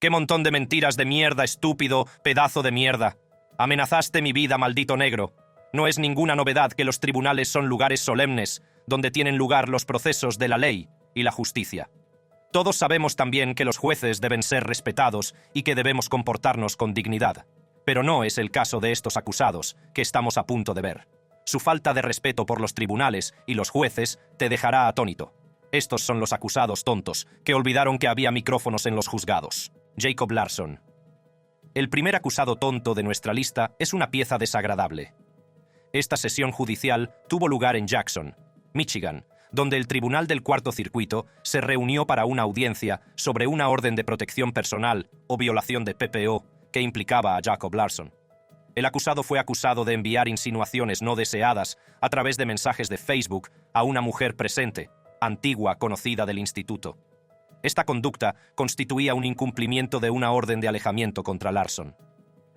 ¡Qué montón de mentiras de mierda, estúpido pedazo de mierda! Amenazaste mi vida, maldito negro. No es ninguna novedad que los tribunales son lugares solemnes, donde tienen lugar los procesos de la ley y la justicia. Todos sabemos también que los jueces deben ser respetados y que debemos comportarnos con dignidad. Pero no es el caso de estos acusados, que estamos a punto de ver. Su falta de respeto por los tribunales y los jueces te dejará atónito. Estos son los acusados tontos, que olvidaron que había micrófonos en los juzgados. Jacob Larson. El primer acusado tonto de nuestra lista es una pieza desagradable. Esta sesión judicial tuvo lugar en Jackson, Michigan, donde el Tribunal del Cuarto Circuito se reunió para una audiencia sobre una orden de protección personal o violación de PPO que implicaba a Jacob Larson. El acusado fue acusado de enviar insinuaciones no deseadas a través de mensajes de Facebook a una mujer presente, antigua conocida del instituto. Esta conducta constituía un incumplimiento de una orden de alejamiento contra Larson.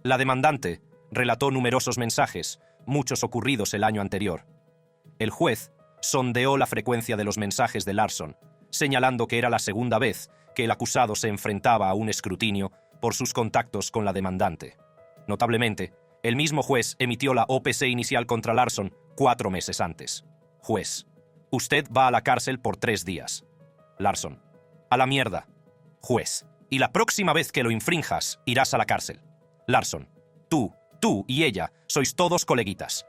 La demandante relató numerosos mensajes, muchos ocurridos el año anterior. El juez sondeó la frecuencia de los mensajes de Larson, señalando que era la segunda vez que el acusado se enfrentaba a un escrutinio por sus contactos con la demandante. Notablemente, el mismo juez emitió la OPC inicial contra Larson 4 meses antes. Juez: usted va a la cárcel por 3 días. Larson: a la mierda. Juez: y la próxima vez que lo infrinjas, irás a la cárcel. Larson: tú y ella sois todos coleguitas.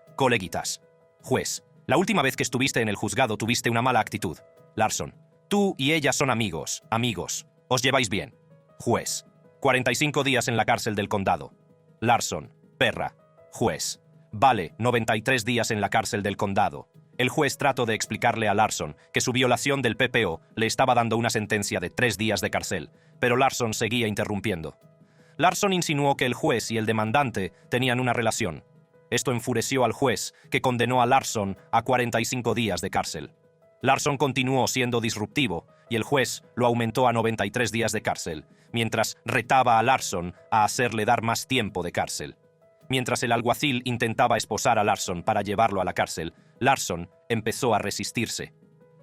Juez: la última vez que estuviste en el juzgado tuviste una mala actitud. Larson: tú y ella son amigos. Os lleváis bien. Juez: 45 días en la cárcel del condado. Larson: perra. Juez: vale, 93 días en la cárcel del condado. El juez trató de explicarle a Larson que su violación del PPO le estaba dando una sentencia de 3 días de cárcel, pero Larson seguía interrumpiendo. Larson insinuó que el juez y el demandante tenían una relación. Esto enfureció al juez, que condenó a Larson a 45 días de cárcel. Larson continuó siendo disruptivo y el juez lo aumentó a 93 días de cárcel, mientras retaba a Larson a hacerle dar más tiempo de cárcel. Mientras el alguacil intentaba esposar a Larson para llevarlo a la cárcel, Larson empezó a resistirse.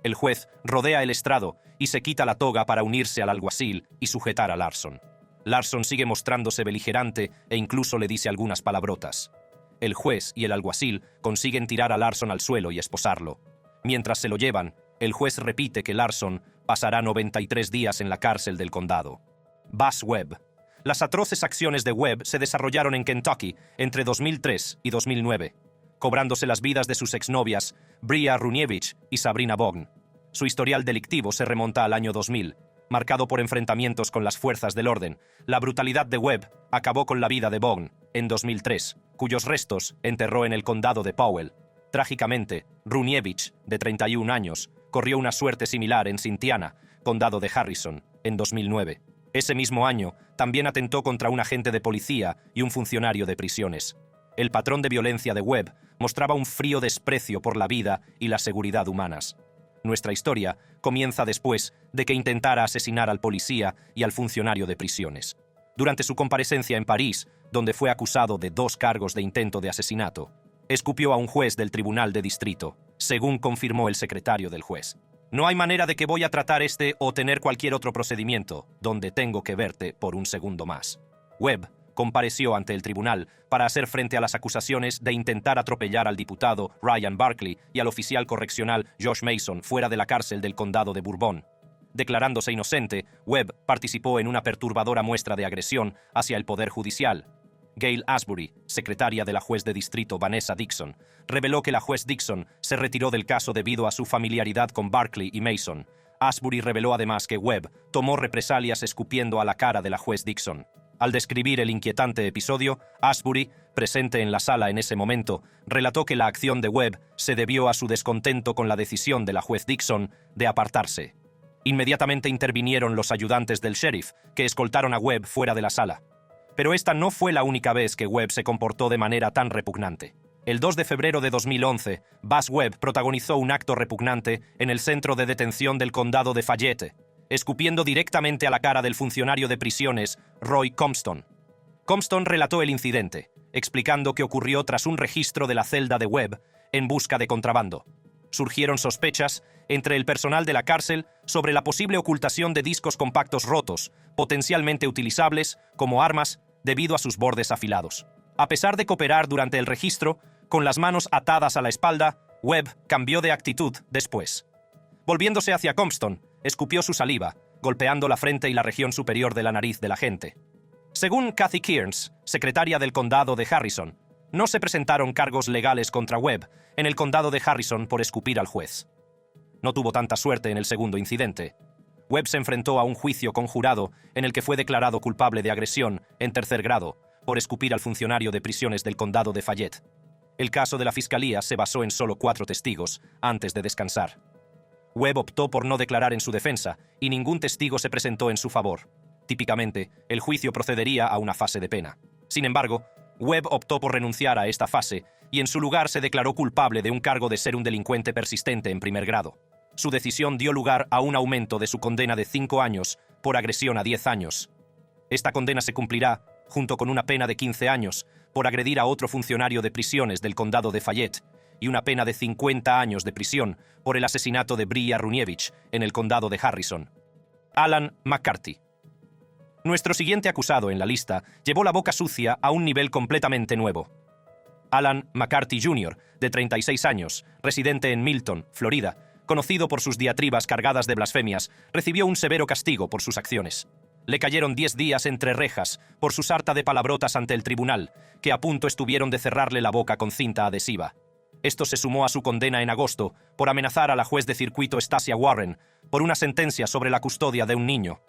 El juez rodea el estrado y se quita la toga para unirse al alguacil y sujetar a Larson. Larson sigue mostrándose beligerante e incluso le dice algunas palabrotas. El juez y el alguacil consiguen tirar a Larson al suelo y esposarlo. Mientras se lo llevan, el juez repite que Larson pasará 93 días en la cárcel del condado. Buzz Webb. Las atroces acciones de Webb se desarrollaron en Kentucky entre 2003 y 2009, cobrándose las vidas de sus exnovias Bria Runievich y Sabrina Vaughn. Su historial delictivo se remonta al año 2000, marcado por enfrentamientos con las fuerzas del orden. La brutalidad de Webb acabó con la vida de Vaughn en 2003, cuyos restos enterró en el condado de Powell. Trágicamente, Runievich, de 31 años, corrió una suerte similar en Cynthiana, condado de Harrison, en 2009. Ese mismo año, también atentó contra un agente de policía y un funcionario de prisiones. El patrón de violencia de Webb mostraba un frío desprecio por la vida y la seguridad humanas. Nuestra historia comienza después de que intentara asesinar al policía y al funcionario de prisiones. Durante su comparecencia en París, donde fue acusado de 2 cargos de intento de asesinato, escupió a un juez del tribunal de distrito, según confirmó el secretario del juez. No hay manera de que voy a tratar este o tener cualquier otro procedimiento donde tengo que verte por un segundo más. Webb compareció ante el tribunal para hacer frente a las acusaciones de intentar atropellar al diputado Ryan Barkley y al oficial correccional Josh Mason fuera de la cárcel del condado de Bourbon. Declarándose inocente, Webb participó en una perturbadora muestra de agresión hacia el poder judicial. Gail Asbury, secretaria de la juez de distrito Vanessa Dixon, reveló que la juez Dixon se retiró del caso debido a su familiaridad con Barkley y Mason. Asbury reveló además que Webb tomó represalias escupiendo a la cara de la juez Dixon. Al describir el inquietante episodio, Asbury, presente en la sala en ese momento, relató que la acción de Webb se debió a su descontento con la decisión de la juez Dixon de apartarse. Inmediatamente intervinieron los ayudantes del sheriff, que escoltaron a Webb fuera de la sala. Pero esta no fue la única vez que Webb se comportó de manera tan repugnante. El 2 de febrero de 2011, Buzz Webb protagonizó un acto repugnante en el centro de detención del condado de Fayette, escupiendo directamente a la cara del funcionario de prisiones Roy Compton. Compton relató el incidente, explicando que ocurrió tras un registro de la celda de Webb en busca de contrabando. Surgieron sospechas entre el personal de la cárcel sobre la posible ocultación de discos compactos rotos, potencialmente utilizables como armas debido a sus bordes afilados. A pesar de cooperar durante el registro, con las manos atadas a la espalda, Webb cambió de actitud después. Volviéndose hacia Compton, escupió su saliva, golpeando la frente y la región superior de la nariz del agente. Según Kathy Kearns, secretaria del condado de Harrison, no se presentaron cargos legales contra Webb en el condado de Harrison por escupir al juez. No tuvo tanta suerte en el segundo incidente. Webb se enfrentó a un juicio conjurado en el que fue declarado culpable de agresión en tercer grado por escupir al funcionario de prisiones del condado de Fayette. El caso de la fiscalía se basó en solo 4 testigos antes de descansar. Webb optó por no declarar en su defensa y ningún testigo se presentó en su favor. Típicamente, el juicio procedería a una fase de pena. Sin embargo, Webb optó por renunciar a esta fase y en su lugar se declaró culpable de un cargo de ser un delincuente persistente en primer grado. Su decisión dio lugar a un aumento de su condena de 5 años por agresión a 10 años. Esta condena se cumplirá, junto con una pena de 15 años, por agredir a otro funcionario de prisiones del condado de Fayette, y una pena de 50 años de prisión por el asesinato de Bria Runievich en el condado de Harrison. Alan McCarty. Nuestro siguiente acusado en la lista llevó la boca sucia a un nivel completamente nuevo. Alan McCarty Jr., de 36 años, residente en Milton, Florida, conocido por sus diatribas cargadas de blasfemias, recibió un severo castigo por sus acciones. Le cayeron 10 días entre rejas por su sarta de palabrotas ante el tribunal, que a punto estuvieron de cerrarle la boca con cinta adhesiva. Esto se sumó a su condena en agosto por amenazar a la juez de circuito Stacia Warren por una sentencia sobre la custodia de un niño.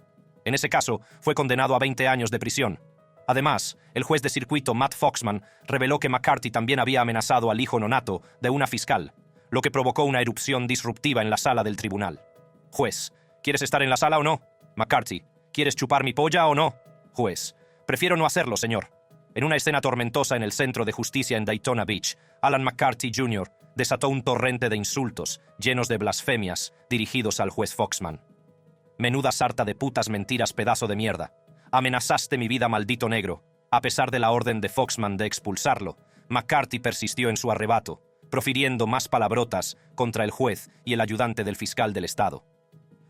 En ese caso, fue condenado a 20 años de prisión. Además, el juez de circuito Matt Foxman reveló que McCarty también había amenazado al hijo nonato de una fiscal, lo que provocó una erupción disruptiva en la sala del tribunal. Juez, ¿quieres estar en la sala o no? McCarty, ¿quieres chupar mi polla o no? Juez, prefiero no hacerlo, señor. En una escena tormentosa en el Centro de Justicia en Daytona Beach, Alan McCarty Jr. desató un torrente de insultos, llenos de blasfemias, dirigidos al juez Foxman. Menuda sarta de putas mentiras, pedazo de mierda. Amenazaste mi vida, maldito negro. A pesar de la orden de Foxman de expulsarlo, McCarty persistió en su arrebato, profiriendo más palabrotas contra el juez y el ayudante del fiscal del estado.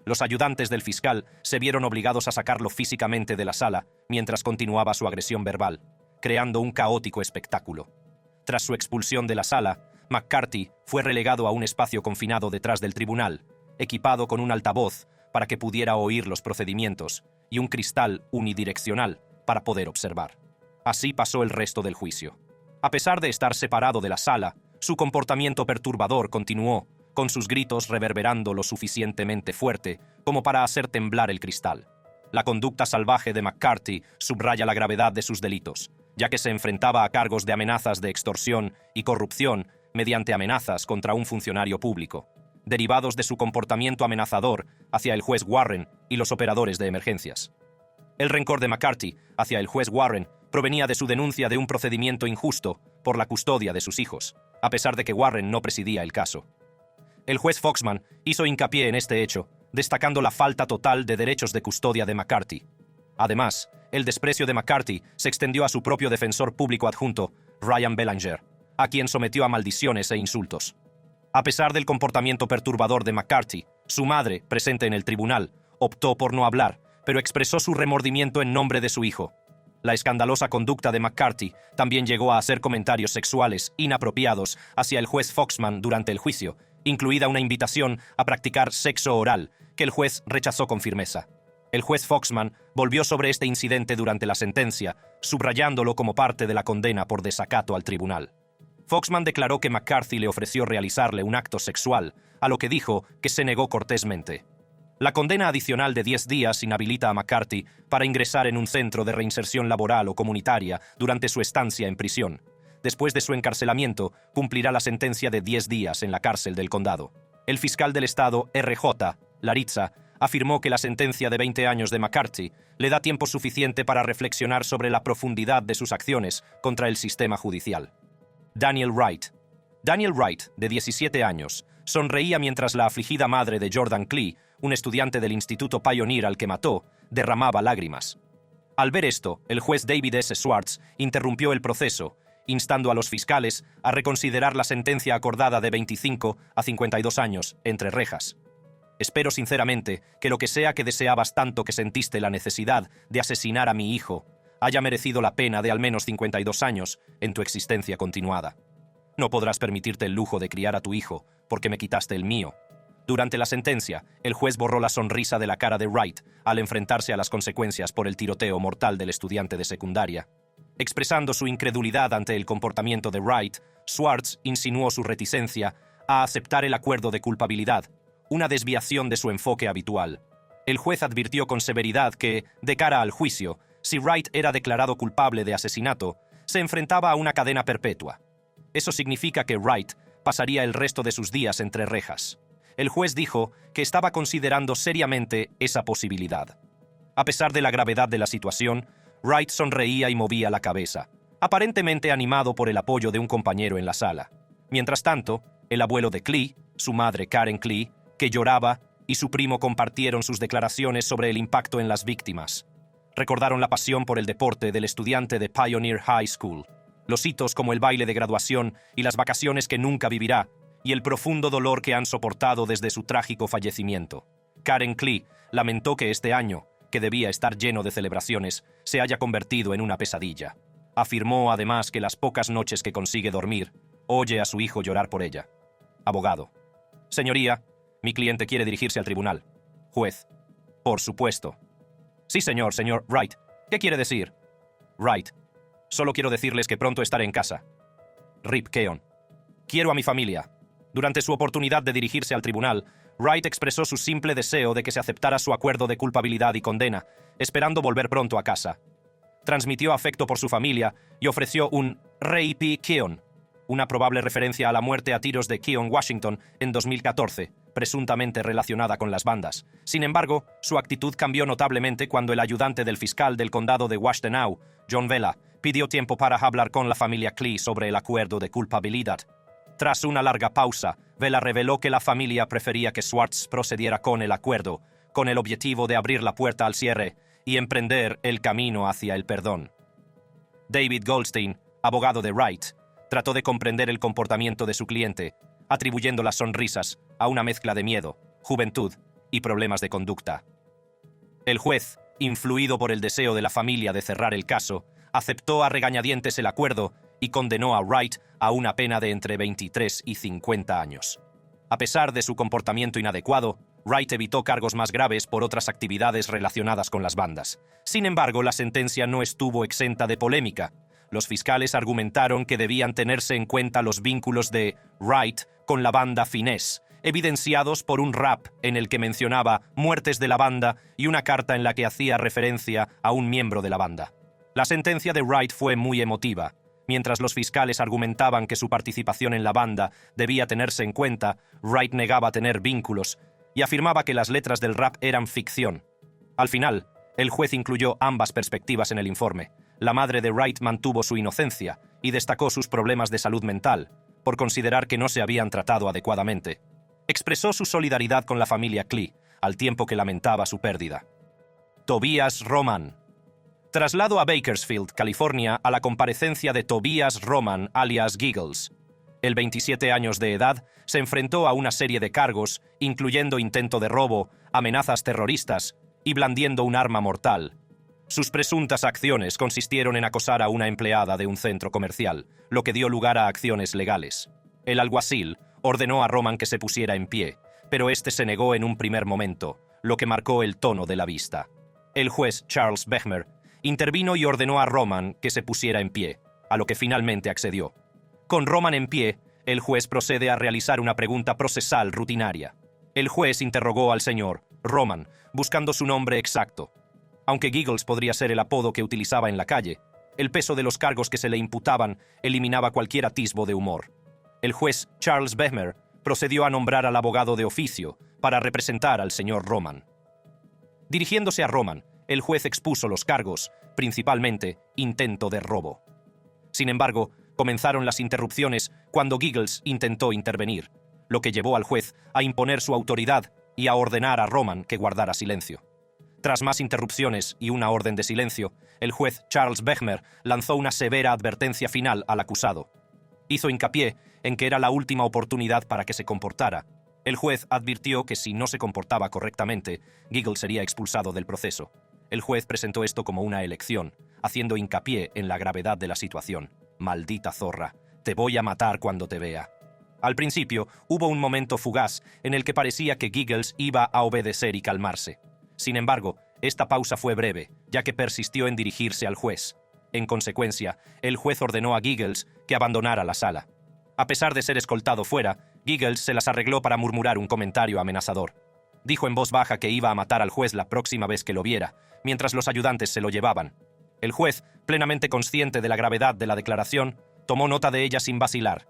Los ayudantes del fiscal se vieron obligados a sacarlo físicamente de la sala mientras continuaba su agresión verbal, creando un caótico espectáculo. Tras su expulsión de la sala, McCarty fue relegado a un espacio confinado detrás del tribunal, equipado con un altavoz para que pudiera oír los procedimientos y un cristal unidireccional para poder observar. Así pasó el resto del juicio. A pesar de estar separado de la sala, su comportamiento perturbador continuó, con sus gritos reverberando lo suficientemente fuerte como para hacer temblar el cristal. La conducta salvaje de McCarty subraya la gravedad de sus delitos, ya que se enfrentaba a cargos de amenazas de extorsión y corrupción mediante amenazas contra un funcionario público, derivados de su comportamiento amenazador hacia el juez Warren y los operadores de emergencias. El rencor de McCarty hacia el juez Warren provenía de su denuncia de un procedimiento injusto por la custodia de sus hijos, a pesar de que Warren no presidía el caso. El juez Foxman hizo hincapié en este hecho, destacando la falta total de derechos de custodia de McCarty. Además, el desprecio de McCarty se extendió a su propio defensor público adjunto, Ryan Belanger, a quien sometió a maldiciones e insultos. A pesar del comportamiento perturbador de McCarty, su madre, presente en el tribunal, optó por no hablar, pero expresó su remordimiento en nombre de su hijo. La escandalosa conducta de McCarty también llegó a hacer comentarios sexuales inapropiados hacia el juez Foxman durante el juicio, incluida una invitación a practicar sexo oral, que el juez rechazó con firmeza. El juez Foxman volvió sobre este incidente durante la sentencia, subrayándolo como parte de la condena por desacato al tribunal. Foxman declaró que McCarty le ofreció realizarle un acto sexual, a lo que dijo que se negó cortésmente. La condena adicional de 10 días inhabilita a McCarty para ingresar en un centro de reinserción laboral o comunitaria durante su estancia en prisión. Después de su encarcelamiento, cumplirá la sentencia de 10 días en la cárcel del condado. El fiscal del estado, R.J. Laritza, afirmó que la sentencia de 20 años de McCarty le da tiempo suficiente para reflexionar sobre la profundidad de sus acciones contra el sistema judicial. Daniel Wright. Daniel Wright, de 17 años, sonreía mientras la afligida madre de Jordan Klee, un estudiante del Instituto Pioneer al que mató, derramaba lágrimas. Al ver esto, el juez David S. Swartz interrumpió el proceso instando a los fiscales a reconsiderar la sentencia acordada de 25 a 52 años entre rejas. Espero sinceramente que lo que sea que deseabas tanto que sentiste la necesidad de asesinar a mi hijo haya merecido la pena de al menos 52 años en tu existencia continuada. No podrás permitirte el lujo de criar a tu hijo porque me quitaste el mío. Durante la sentencia, el juez borró la sonrisa de la cara de Wright al enfrentarse a las consecuencias por el tiroteo mortal del estudiante de secundaria. Expresando su incredulidad ante el comportamiento de Wright, Schwartz insinuó su reticencia a aceptar el acuerdo de culpabilidad, una desviación de su enfoque habitual. El juez advirtió con severidad que, de cara al juicio, si Wright era declarado culpable de asesinato, se enfrentaba a una cadena perpetua. Eso significa que Wright pasaría el resto de sus días entre rejas. El juez dijo que estaba considerando seriamente esa posibilidad. A pesar de la gravedad de la situación, Wright sonreía y movía la cabeza, aparentemente animado por el apoyo de un compañero en la sala. Mientras tanto, el abuelo de Klee, su madre Karen Klee, que lloraba, y su primo compartieron sus declaraciones sobre el impacto en las víctimas. Recordaron la pasión por el deporte del estudiante de Pioneer High School, los hitos como el baile de graduación y las vacaciones que nunca vivirá, y el profundo dolor que han soportado desde su trágico fallecimiento. Karen Klee lamentó que este año, que debía estar lleno de celebraciones, se haya convertido en una pesadilla. Afirmó además que las pocas noches que consigue dormir, oye a su hijo llorar por ella. Abogado: Señoría, mi cliente quiere dirigirse al tribunal. Juez: Por supuesto. Sí, señor Wright. ¿Qué quiere decir? Wright: Solo quiero decirles que pronto estaré en casa. Rip Keon: Quiero a mi familia. Durante su oportunidad de dirigirse al tribunal, Wright expresó su simple deseo de que se aceptara su acuerdo de culpabilidad y condena, esperando volver pronto a casa. Transmitió afecto por su familia y ofreció un R.I.P. Keon, una probable referencia a la muerte a tiros de Keon Washington en 2014, presuntamente relacionada con las bandas. Sin embargo, su actitud cambió notablemente cuando el ayudante del fiscal del condado de Washtenaw, John Vela, pidió tiempo para hablar con la familia Klee sobre el acuerdo de culpabilidad. Tras una larga pausa, Vela reveló que la familia prefería que Schwartz procediera con el acuerdo, con el objetivo de abrir la puerta al cierre y emprender el camino hacia el perdón. David Goldstein, abogado de Wright, trató de comprender el comportamiento de su cliente, atribuyendo las sonrisas a una mezcla de miedo, juventud y problemas de conducta. El juez, influido por el deseo de la familia de cerrar el caso, aceptó a regañadientes el acuerdo y condenó a Wright a una pena de entre 23 y 50 años. A pesar de su comportamiento inadecuado, Wright evitó cargos más graves por otras actividades relacionadas con las bandas. Sin embargo, la sentencia no estuvo exenta de polémica. Los fiscales argumentaron que debían tenerse en cuenta los vínculos de Wright con la banda Finesse, evidenciados por un rap en el que mencionaba muertes de la banda y una carta en la que hacía referencia a un miembro de la banda. La sentencia de Wright fue muy emotiva. Mientras los fiscales argumentaban que su participación en la banda debía tenerse en cuenta, Wright negaba tener vínculos y afirmaba que las letras del rap eran ficción. Al final, el juez incluyó ambas perspectivas en el informe. La madre de Wright mantuvo su inocencia y destacó sus problemas de salud mental, por considerar que no se habían tratado adecuadamente. Expresó su solidaridad con la familia Klee, al tiempo que lamentaba su pérdida. Tobias Roman. Traslado a Bakersfield, California, a la comparecencia de Tobias Roman, alias Giggles. El 27 años de edad se enfrentó a una serie de cargos, incluyendo intento de robo, amenazas terroristas y blandiendo un arma mortal. Sus presuntas acciones consistieron en acosar a una empleada de un centro comercial, lo que dio lugar a acciones legales. El alguacil ordenó a Roman que se pusiera en pie, pero este se negó en un primer momento, lo que marcó el tono de la vista. El juez Charles Behmer intervino y ordenó a Roman que se pusiera en pie, a lo que finalmente accedió. Con Roman en pie, el juez procede a realizar una pregunta procesal rutinaria. El juez interrogó al señor Roman, buscando su nombre exacto. Aunque Giggles podría ser el apodo que utilizaba en la calle, el peso de los cargos que se le imputaban eliminaba cualquier atisbo de humor. El juez Charles Behmer procedió a nombrar al abogado de oficio para representar al señor Roman. Dirigiéndose a Roman, el juez expuso los cargos, principalmente intento de robo. Sin embargo, comenzaron las interrupciones cuando Giggles intentó intervenir, lo que llevó al juez a imponer su autoridad y a ordenar a Roman que guardara silencio. Tras más interrupciones y una orden de silencio, el juez Charles Bechmer lanzó una severa advertencia final al acusado. Hizo hincapié en que era la última oportunidad para que se comportara. El juez advirtió que si no se comportaba correctamente, Giggles sería expulsado del proceso. El juez presentó esto como una elección, haciendo hincapié en la gravedad de la situación. «Maldita zorra, te voy a matar cuando te vea». Al principio, hubo un momento fugaz en el que parecía que Giggles iba a obedecer y calmarse. Sin embargo, esta pausa fue breve, ya que persistió en dirigirse al juez. En consecuencia, el juez ordenó a Giggles que abandonara la sala. A pesar de ser escoltado fuera, Giggles se las arregló para murmurar un comentario amenazador. Dijo en voz baja que iba a matar al juez la próxima vez que lo viera, mientras los ayudantes se lo llevaban. El juez, plenamente consciente de la gravedad de la declaración, tomó nota de ella sin vacilar.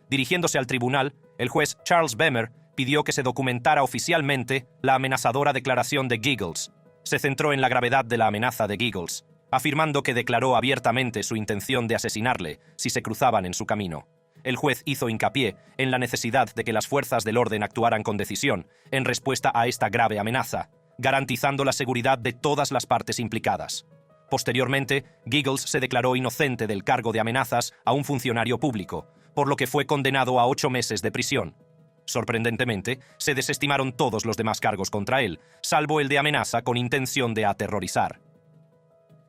Dirigiéndose al tribunal, el juez Charles Bechmer pidió que se documentara oficialmente la amenazadora declaración de Giggles. Se centró en la gravedad de la amenaza de Giggles, afirmando que declaró abiertamente su intención de asesinarle si se cruzaban en su camino. El juez hizo hincapié en la necesidad de que las fuerzas del orden actuaran con decisión en respuesta a esta grave amenaza, garantizando la seguridad de todas las partes implicadas. Posteriormente, Giggles se declaró inocente del cargo de amenazas a un funcionario público, por lo que fue condenado a 8 meses de prisión. Sorprendentemente, se desestimaron todos los demás cargos contra él, salvo el de amenaza con intención de aterrorizar.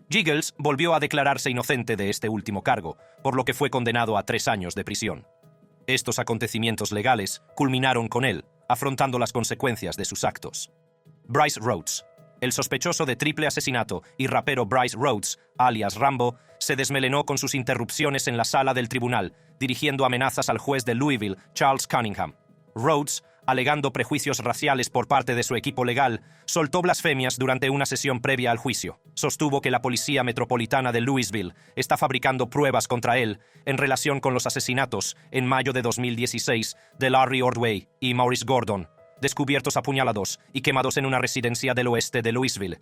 Giggles volvió a declararse inocente de este último cargo, por lo que fue condenado a 3 años de prisión. Estos acontecimientos legales culminaron con él, afrontando las consecuencias de sus actos. Bryce Rhodes. El sospechoso de triple asesinato y rapero Bryce Rhodes, alias Rambo, se desmelenó con sus interrupciones en la sala del tribunal, dirigiendo amenazas al juez de Louisville, Charles Cunningham. Rhodes, alegando prejuicios raciales por parte de su equipo legal, soltó blasfemias durante una sesión previa al juicio. Sostuvo que la Policía Metropolitana de Louisville está fabricando pruebas contra él en relación con los asesinatos en mayo de 2016 de Larry Ordway y Maurice Gordon, descubiertos apuñalados y quemados en una residencia del oeste de Louisville.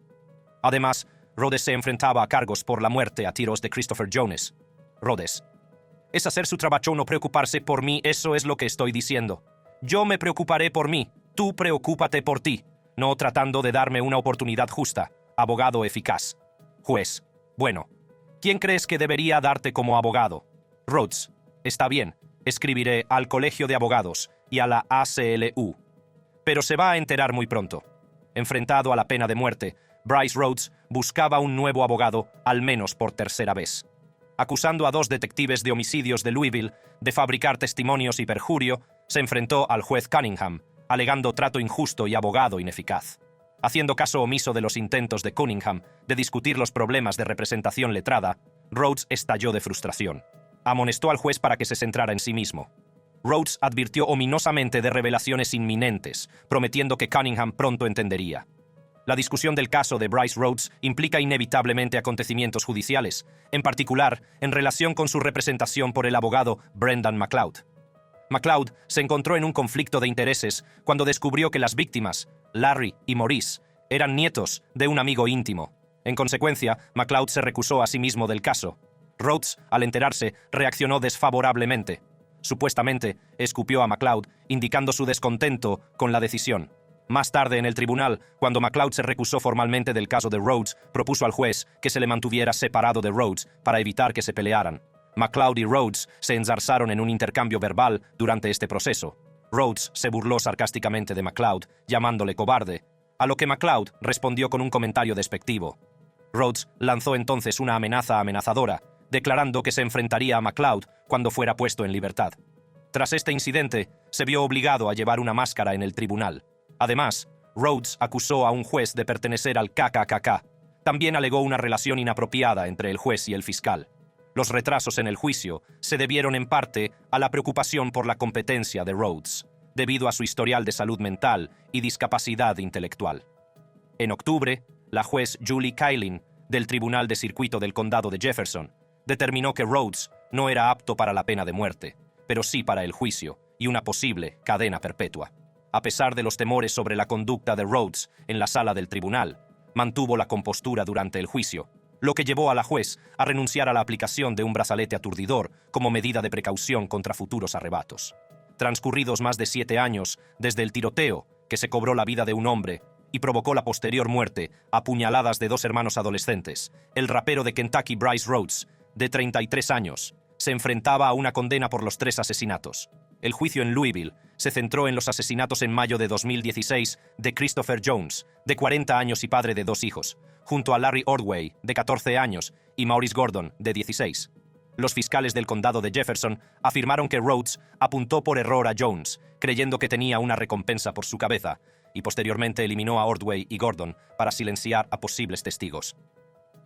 Además, Rhodes se enfrentaba a cargos por la muerte a tiros de Christopher Jones. Rhodes: es hacer su trabajo, no preocuparse por mí, eso es lo que estoy diciendo. Yo me preocuparé por mí, tú preocúpate por ti, no tratando de darme una oportunidad justa. Abogado eficaz. Juez: bueno, ¿quién crees que debería darte como abogado? Rhodes: está bien, escribiré al Colegio de Abogados y a la ACLU. Pero se va a enterar muy pronto. Enfrentado a la pena de muerte, Bryce Rhodes buscaba un nuevo abogado, al menos por tercera vez. Acusando a 2 detectives de homicidios de Louisville de fabricar testimonios y perjurio, se enfrentó al juez Cunningham, alegando trato injusto y abogado ineficaz. Haciendo caso omiso de los intentos de Cunningham de discutir los problemas de representación letrada, Rhodes estalló de frustración. Amonestó al juez para que se centrara en sí mismo. Rhodes advirtió ominosamente de revelaciones inminentes, prometiendo que Cunningham pronto entendería. La discusión del caso de Bryce Rhodes implica inevitablemente acontecimientos judiciales, en particular en relación con su representación por el abogado Brendan McLeod. McLeod se encontró en un conflicto de intereses cuando descubrió que las víctimas, Larry y Maurice, eran nietos de un amigo íntimo. En consecuencia, McLeod se recusó a sí mismo del caso. Rhodes, al enterarse, reaccionó desfavorablemente. Supuestamente, escupió a McLeod, indicando su descontento con la decisión. Más tarde en el tribunal, cuando McLeod se recusó formalmente del caso de Rhodes, propuso al juez que se le mantuviera separado de Rhodes para evitar que se pelearan. McLeod y Rhodes se enzarzaron en un intercambio verbal durante este proceso. Rhodes se burló sarcásticamente de McLeod, llamándole cobarde, a lo que McLeod respondió con un comentario despectivo. Rhodes lanzó entonces una amenaza amenazadora, declarando que se enfrentaría a McLeod cuando fuera puesto en libertad. Tras este incidente, se vio obligado a llevar una máscara en el tribunal. Además, Rhodes acusó a un juez de pertenecer al KKK. También alegó una relación inapropiada entre el juez y el fiscal. Los retrasos en el juicio se debieron en parte a la preocupación por la competencia de Rhodes, debido a su historial de salud mental y discapacidad intelectual. En octubre, la juez Julie Kailin, del Tribunal de Circuito del Condado de Jefferson, determinó que Rhodes no era apto para la pena de muerte, pero sí para el juicio y una posible cadena perpetua. A pesar de los temores sobre la conducta de Rhodes en la sala del tribunal, mantuvo la compostura durante el juicio, lo que llevó a la juez a renunciar a la aplicación de un brazalete aturdidor como medida de precaución contra futuros arrebatos. Transcurridos más de 7 años desde el tiroteo que se cobró la vida de un hombre, y provocó la posterior muerte a puñaladas de dos hermanos adolescentes. El rapero de Kentucky Bryce Rhodes, de 33 años, se enfrentaba a una condena por los 3 asesinatos. El juicio en Louisville se centró en los asesinatos en mayo de 2016 de Christopher Jones, de 40 años y padre de 2 hijos, junto a Larry Ordway, de 14 años, y Maurice Gordon, de 16. Los fiscales del condado de Jefferson afirmaron que Rhodes apuntó por error a Jones, creyendo que tenía una recompensa por su cabeza, y posteriormente eliminó a Ordway y Gordon para silenciar a posibles testigos.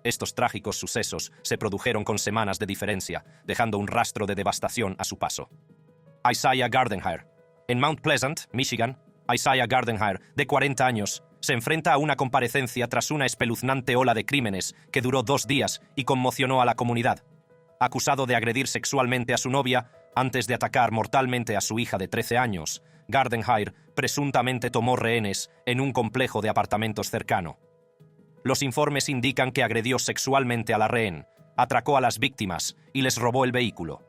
Estos trágicos sucesos se produjeron con semanas de diferencia, dejando un rastro de devastación a su paso. Isaiah Gardenhire. En Mount Pleasant, Michigan, Isaiah Gardenhire, de 40 años, se enfrenta a una comparecencia tras una espeluznante ola de crímenes que duró 2 días y conmocionó a la comunidad. Acusado de agredir sexualmente a su novia antes de atacar mortalmente a su hija de 13 años, Gardenhire presuntamente tomó rehenes en un complejo de apartamentos cercano. Los informes indican que agredió sexualmente a la rehén, atracó a las víctimas y les robó el vehículo.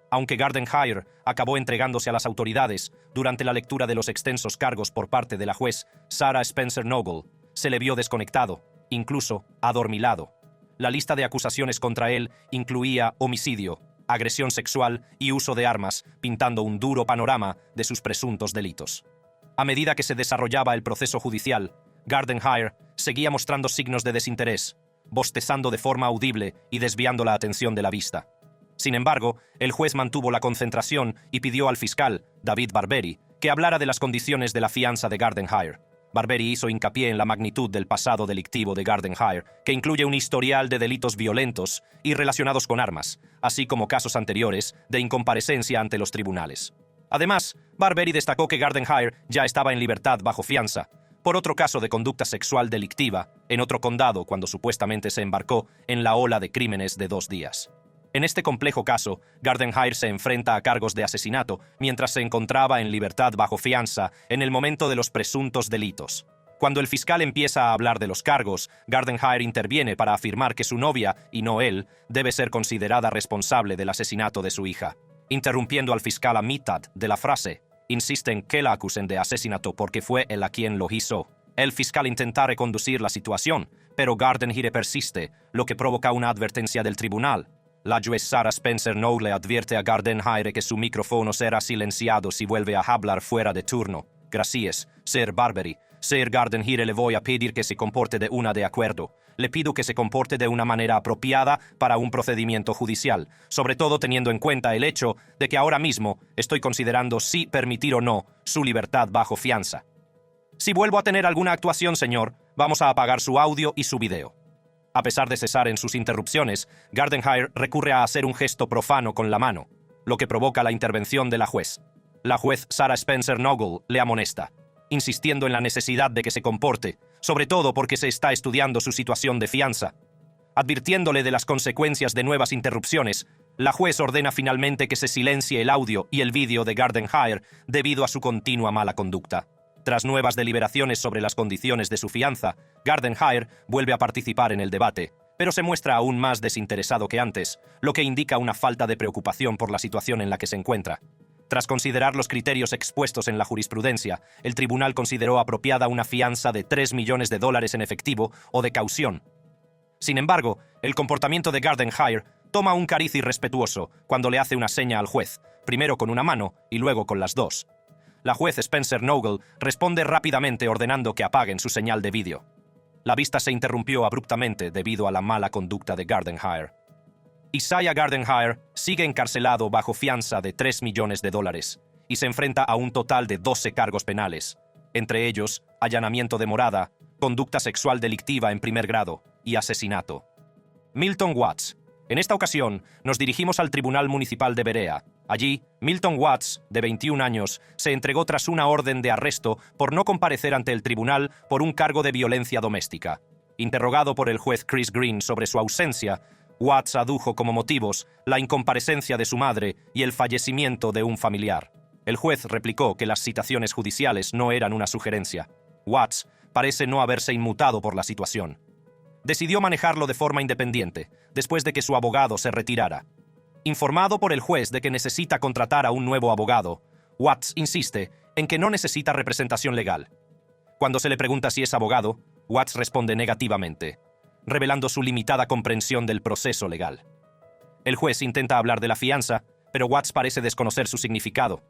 Aunque Gardenhire acabó entregándose a las autoridades durante la lectura de los extensos cargos por parte de la juez Sarah Spencer Noble, se le vio desconectado, incluso adormilado. La lista de acusaciones contra él incluía homicidio, agresión sexual y uso de armas, pintando un duro panorama de sus presuntos delitos. A medida que se desarrollaba el proceso judicial, Gardenhire seguía mostrando signos de desinterés, bostezando de forma audible y desviando la atención de la vista. Sin embargo, el juez mantuvo la concentración y pidió al fiscal, David Barberi, que hablara de las condiciones de la fianza de Gardenhire. Barberi hizo hincapié en la magnitud del pasado delictivo de Gardenhire, que incluye un historial de delitos violentos y relacionados con armas, así como casos anteriores de incomparecencia ante los tribunales. Además, Barberi destacó que Gardenhire ya estaba en libertad bajo fianza, por otro caso de conducta sexual delictiva en otro condado cuando supuestamente se embarcó en la ola de crímenes de 2 días. En este complejo caso, Gardenhire se enfrenta a cargos de asesinato mientras se encontraba en libertad bajo fianza en el momento de los presuntos delitos. Cuando el fiscal empieza a hablar de los cargos, Gardenhire interviene para afirmar que su novia, y no él, debe ser considerada responsable del asesinato de su hija. Interrumpiendo al fiscal a mitad de la frase, insisten que la acusen de asesinato porque fue él a quien lo hizo. El fiscal intenta reconducir la situación, pero Gardenhire persiste, lo que provoca una advertencia del tribunal. La juez Sarah Spencer Noble advierte a Gardenhire que su micrófono será silenciado si vuelve a hablar fuera de turno. Gracias, Sir Barberi. Sir Gardenhire, le voy a pedir que se comporte de acuerdo. Le pido que se comporte de una manera apropiada para un procedimiento judicial, sobre todo teniendo en cuenta el hecho de que ahora mismo estoy considerando si permitir o no su libertad bajo fianza. Si vuelvo a tener alguna actuación, señor, vamos a apagar su audio y su video. A pesar de cesar en sus interrupciones, Gardenhire recurre a hacer un gesto profano con la mano, lo que provoca la intervención de la juez. La juez Sarah Spencer Noble le amonesta, insistiendo en la necesidad de que se comporte, sobre todo porque se está estudiando su situación de fianza. Advirtiéndole de las consecuencias de nuevas interrupciones, la juez ordena finalmente que se silencie el audio y el vídeo de Gardenhire debido a su continua mala conducta. Tras nuevas deliberaciones sobre las condiciones de su fianza, Gardenhire vuelve a participar en el debate, pero se muestra aún más desinteresado que antes, lo que indica una falta de preocupación por la situación en la que se encuentra. Tras considerar los criterios expuestos en la jurisprudencia, el tribunal consideró apropiada una fianza de $3 millones en efectivo o de caución. Sin embargo, el comportamiento de Gardenhire toma un cariz irrespetuoso cuando le hace una seña al juez, primero con una mano y luego con las dos. La juez Spencer Noble responde rápidamente ordenando que apaguen su señal de vídeo. La vista se interrumpió abruptamente debido a la mala conducta de Gardenhire. Isaiah Gardenhire sigue encarcelado bajo fianza de $3 millones y se enfrenta a un total de 12 cargos penales, entre ellos allanamiento de morada, conducta sexual delictiva en primer grado y asesinato. Milton Watts. En esta ocasión, nos dirigimos al Tribunal Municipal de Berea. Allí, Milton Watts, de 21 años, se entregó tras una orden de arresto por no comparecer ante el tribunal por un cargo de violencia doméstica. Interrogado por el juez Chris Green sobre su ausencia, Watts adujo como motivos la incomparecencia de su madre y el fallecimiento de un familiar. El juez replicó que las citaciones judiciales no eran una sugerencia. Watts parece no haberse inmutado por la situación. Decidió manejarlo de forma independiente, después de que su abogado se retirara. Informado por el juez de que necesita contratar a un nuevo abogado, Watts insiste en que no necesita representación legal. Cuando se le pregunta si es abogado, Watts responde negativamente, revelando su limitada comprensión del proceso legal. El juez intenta hablar de la fianza, pero Watts parece desconocer su significado.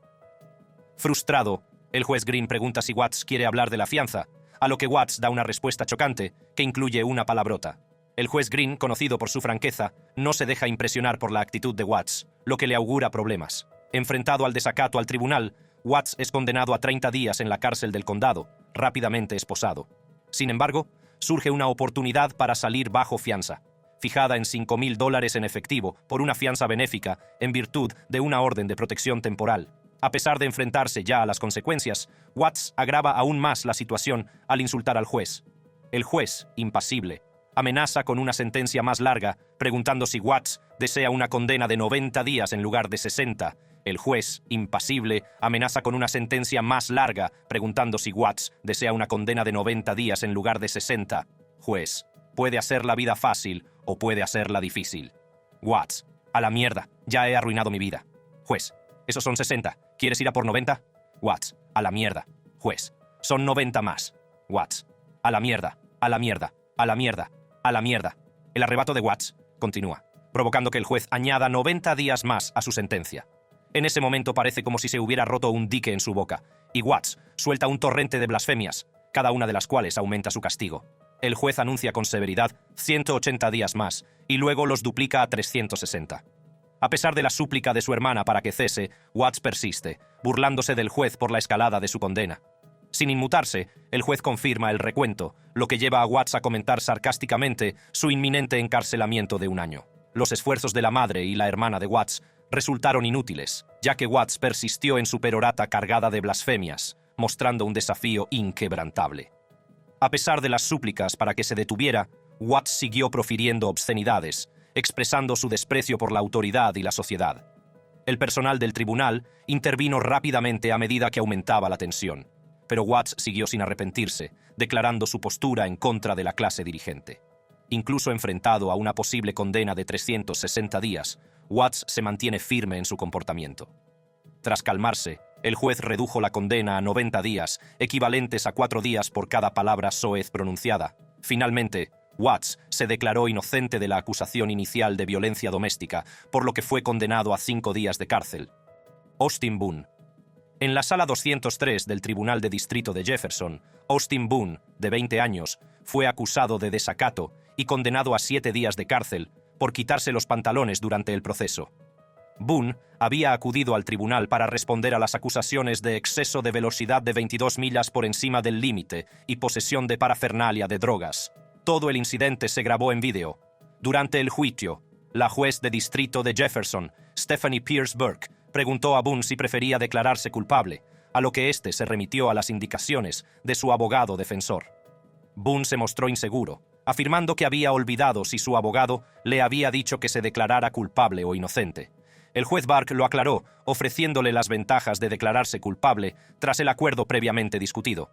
Frustrado, el juez Green pregunta si Watts quiere hablar de la fianza, a lo que Watts da una respuesta chocante, que incluye una palabrota. El juez Green, conocido por su franqueza, no se deja impresionar por la actitud de Watts, lo que le augura problemas. Enfrentado al desacato al tribunal, Watts es condenado a 30 días en la cárcel del condado, rápidamente esposado. Sin embargo, surge una oportunidad para salir bajo fianza, fijada en $5,000 en efectivo por una fianza benéfica en virtud de una orden de protección temporal. A pesar de enfrentarse ya a las consecuencias, Watts agrava aún más la situación al insultar al juez. El juez, impasible, amenaza con una sentencia más larga, preguntando si Watts desea una condena de 90 días en lugar de 60. El juez, impasible, amenaza con una sentencia más larga, preguntando si Watts desea una condena de 90 días en lugar de 60. Juez, puede hacer la vida fácil o puede hacerla difícil. Watts, a la mierda, ya he arruinado mi vida. Juez, esos son 60, ¿quieres ir a por 90? Watts, a la mierda. Juez, son 90 más. Watts, a la mierda, a la mierda, a la mierda, a la mierda. El arrebato de Watts continúa, provocando que el juez añada 90 días más a su sentencia. En ese momento parece como si se hubiera roto un dique en su boca, y Watts suelta un torrente de blasfemias, cada una de las cuales aumenta su castigo. El juez anuncia con severidad 180 días más, y luego los duplica a 360. A pesar de la súplica de su hermana para que cese, Watts persiste, burlándose del juez por la escalada de su condena. Sin inmutarse, el juez confirma el recuento, lo que lleva a Watts a comentar sarcásticamente su inminente encarcelamiento de 1 año. Los esfuerzos de la madre y la hermana de Watts resultaron inútiles, ya que Watts persistió en su perorata cargada de blasfemias, mostrando un desafío inquebrantable. A pesar de las súplicas para que se detuviera, Watts siguió profiriendo obscenidades, expresando su desprecio por la autoridad y la sociedad. El personal del tribunal intervino rápidamente a medida que aumentaba la tensión, pero Watts siguió sin arrepentirse, declarando su postura en contra de la clase dirigente. Incluso enfrentado a una posible condena de 360 días, Watts se mantiene firme en su comportamiento. Tras calmarse, el juez redujo la condena a 90 días, equivalentes a 4 días por cada palabra soez pronunciada. Finalmente, Watts se declaró inocente de la acusación inicial de violencia doméstica, por lo que fue condenado a 5 días de cárcel. Austin Boone. En la sala 203 del Tribunal de Distrito de Jefferson, Austin Boone, de 20 años, fue acusado de desacato y condenado a 7 días de cárcel por quitarse los pantalones durante el proceso. Boone había acudido al tribunal para responder a las acusaciones de exceso de velocidad de 22 millas por encima del límite y posesión de parafernalia de drogas. Todo el incidente se grabó en vídeo. Durante el juicio, la juez de distrito de Jefferson, Stephanie Pierce Burke, preguntó a Boone si prefería declararse culpable, a lo que éste se remitió a las indicaciones de su abogado defensor. Boone se mostró inseguro, afirmando que había olvidado si su abogado le había dicho que se declarara culpable o inocente. El juez Burke lo aclaró, ofreciéndole las ventajas de declararse culpable tras el acuerdo previamente discutido.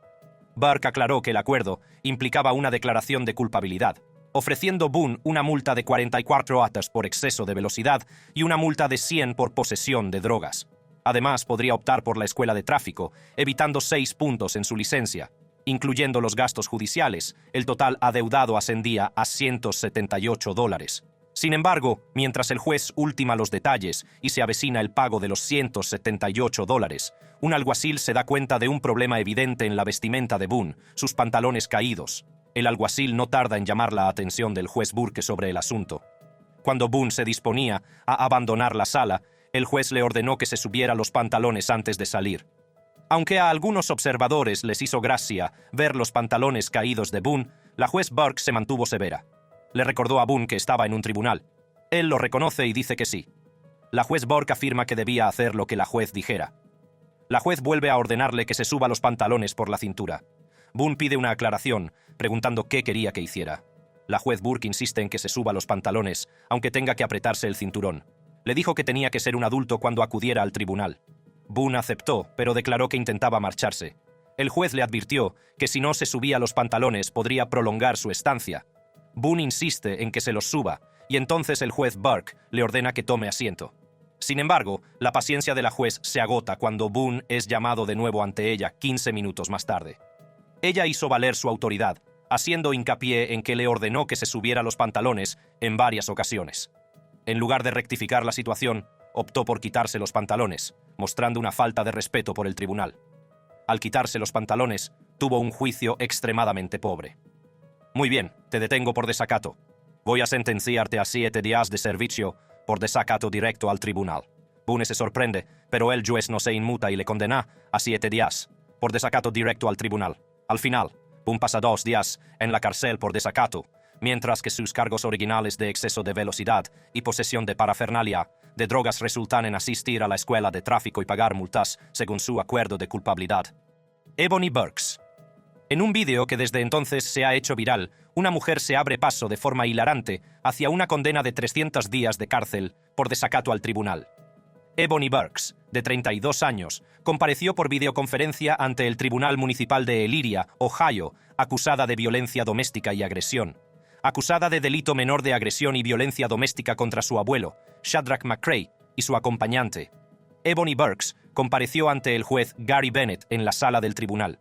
Burke aclaró que el acuerdo implicaba una declaración de culpabilidad, ofreciendo Boone una multa de 44 atas por exceso de velocidad y una multa de 100 por posesión de drogas. Además, podría optar por la escuela de tráfico, evitando 6 puntos en su licencia. Incluyendo los gastos judiciales, el total adeudado ascendía a $178. Sin embargo, mientras el juez ultima los detalles y se avecina el pago de los $178, un alguacil se da cuenta de un problema evidente en la vestimenta de Boone, sus pantalones caídos. El alguacil no tarda en llamar la atención del juez Burke sobre el asunto. Cuando Boone se disponía a abandonar la sala, el juez le ordenó que se subiera los pantalones antes de salir. Aunque a algunos observadores les hizo gracia ver los pantalones caídos de Boone, la juez Burke se mantuvo severa. Le recordó a Boone que estaba en un tribunal. Él lo reconoce y dice que sí. La juez Burke afirma que debía hacer lo que la juez dijera. La juez vuelve a ordenarle que se suba los pantalones por la cintura. Boone pide una aclaración, preguntando qué quería que hiciera. La juez Burke insiste en que se suba los pantalones, aunque tenga que apretarse el cinturón. Le dijo que tenía que ser un adulto cuando acudiera al tribunal. Boone aceptó, pero declaró que intentaba marcharse. El juez le advirtió que si no se subía los pantalones podría prolongar su estancia. Boone insiste en que se los suba, y entonces el juez Burke le ordena que tome asiento. Sin embargo, la paciencia de la juez se agota cuando Boone es llamado de nuevo ante ella 15 minutos más tarde. Ella hizo valer su autoridad, haciendo hincapié en que le ordenó que se subiera los pantalones en varias ocasiones. En lugar de rectificar la situación, optó por quitarse los pantalones, mostrando una falta de respeto por el tribunal. Al quitarse los pantalones, tuvo un juicio extremadamente pobre. Muy bien, te detengo por desacato. Voy a sentenciarte a 7 días de servicio por desacato directo al tribunal. Boone se sorprende, pero el juez no se inmuta y le condena a 7 días por desacato directo al tribunal. Al final, Boone pasa 2 días en la cárcel por desacato, mientras que sus cargos originales de exceso de velocidad y posesión de parafernalia de drogas resultan en asistir a la escuela de tráfico y pagar multas según su acuerdo de culpabilidad. Ebony Burks. En un vídeo que desde entonces se ha hecho viral, una mujer se abre paso de forma hilarante hacia una condena de 300 días de cárcel por desacato al tribunal. Ebony Burks, de 32 años, compareció por videoconferencia ante el Tribunal Municipal de Elyria, Ohio, acusada de violencia doméstica y agresión. Acusada de delito menor de agresión y violencia doméstica contra su abuelo, Shadrach McCray, y su acompañante. Ebony Burks compareció ante el juez Gary Bennett en la sala del tribunal.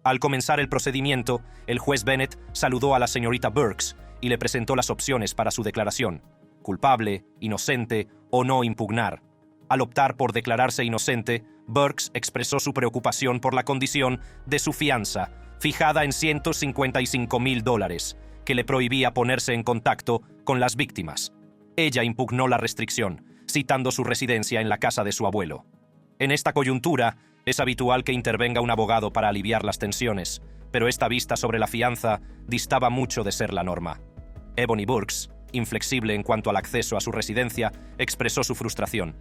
Al comenzar el procedimiento, el juez Bennett saludó a la señorita Burks y le presentó las opciones para su declaración: culpable, inocente o no impugnar. Al optar por declararse inocente, Burks expresó su preocupación por la condición de su fianza, fijada en $155,000, que le prohibía ponerse en contacto con las víctimas. Ella impugnó la restricción, citando su residencia en la casa de su abuelo. En esta coyuntura, es habitual que intervenga un abogado para aliviar las tensiones, pero esta vista sobre la fianza distaba mucho de ser la norma. Ebony Burks, inflexible en cuanto al acceso a su residencia, expresó su frustración.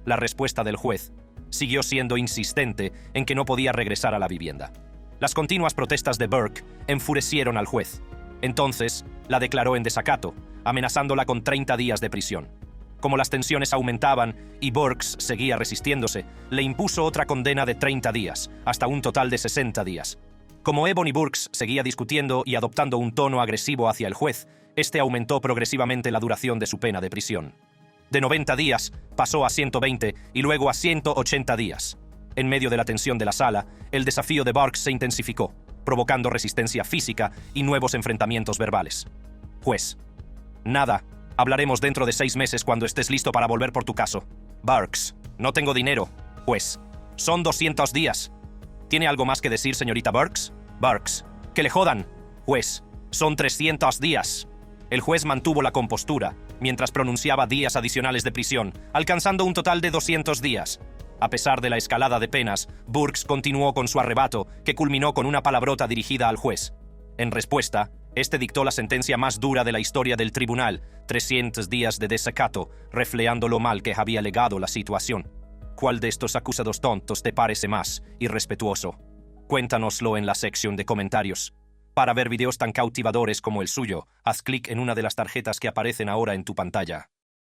La respuesta del juez siguió siendo insistente en que no podía regresar a la vivienda. Las continuas protestas de Burke enfurecieron al juez. Entonces, la declaró en desacato, amenazándola con 30 días de prisión. Como las tensiones aumentaban y Burks seguía resistiéndose, le impuso otra condena de 30 días, hasta un total de 60 días. Como Ebony Burks seguía discutiendo y adoptando un tono agresivo hacia el juez, este aumentó progresivamente la duración de su pena de prisión. De 90 días, pasó a 120 y luego a 180 días. En medio de la tensión de la sala, el desafío de Burks se intensificó, provocando resistencia física y nuevos enfrentamientos verbales. Juez: nada, hablaremos dentro de 6 meses cuando estés listo para volver por tu caso. Burks: no tengo dinero. Juez: son 200 días. ¿Tiene algo más que decir, señorita Burks? Burks: que le jodan. Juez: son 300 días. El juez mantuvo la compostura, mientras pronunciaba días adicionales de prisión, alcanzando un total de 200 días. A pesar de la escalada de penas, Burks continuó con su arrebato, que culminó con una palabrota dirigida al juez. En respuesta, este dictó la sentencia más dura de la historia del tribunal: 300 días de desacato, reflejando lo mal que había legado la situación. ¿Cuál de estos acusados tontos te parece más irrespetuoso? Cuéntanoslo en la sección de comentarios. Para ver videos tan cautivadores como el suyo, haz clic en una de las tarjetas que aparecen ahora en tu pantalla.